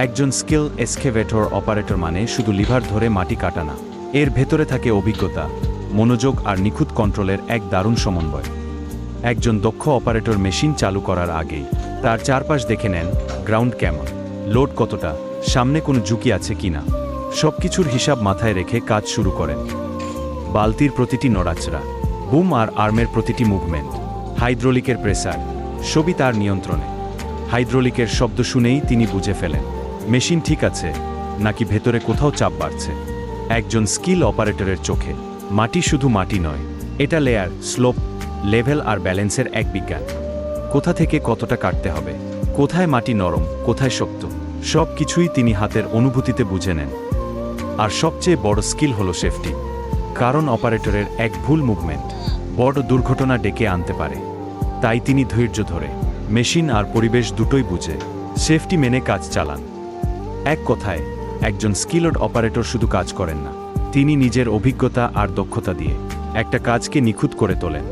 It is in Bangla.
একজন স্কিল এক্সকেভেটর অপারেটর মানে শুধু লিভার ধরে মাটি কাটা না, এর ভেতরে থাকে অভিজ্ঞতা, মনোযোগ আর নিখুঁত কন্ট্রোলের এক দারুণ সমন্বয়। একজন দক্ষ অপারেটর মেশিন চালু করার আগেই তার চারপাশ দেখে নেন, গ্রাউন্ড কেমন, লোড কতটা, সামনে কোনো ঝুঁকি আছে কিনা, সবকিছুর হিসাব মাথায় রেখে কাজ শুরু করেন। বালতির প্রতিটি নড়াচড়া, বুম আর আর্মের প্রতিটি মুভমেন্ট, হাইড্রোলিকের প্রেসার, সবই তার নিয়ন্ত্রণে। হাইড্রোলিকের শব্দ শুনেই তিনি বুঝে ফেলেন মেশিন ঠিক আছে নাকি ভেতরে কোথাও চাপ বাড়ছে। একজন স্কিল অপারেটরের চোখে মাটি শুধু মাটি নয়, এটা লেয়ার, স্লোপ, লেভেল আর ব্যালেন্সের এক বিজ্ঞান। কোথা থেকে কতটা কাটতে হবে, কোথায় মাটি নরম, কোথায় শক্ত, সব কিছুই তিনি হাতের অনুভূতিতে বুঝে নেন। আর সবচেয়ে বড় স্কিল হলো সেফটি, কারণ অপারেটরের এক ভুল মুভমেন্ট বড় দুর্ঘটনা ডেকে আনতে পারে। তাই তিনি ধৈর্য ধরে মেশিন আর পরিবেশ দুটোই বুঝে সেফটি মেনে কাজ চালান। এক কথায়, একজন স্কিলড অপারেটর শুধু কাজ করেন না, তিনি নিজের অভিজ্ঞতা আর দক্ষতা দিয়ে একটা কাজকে নিখুঁত করে তোলেন।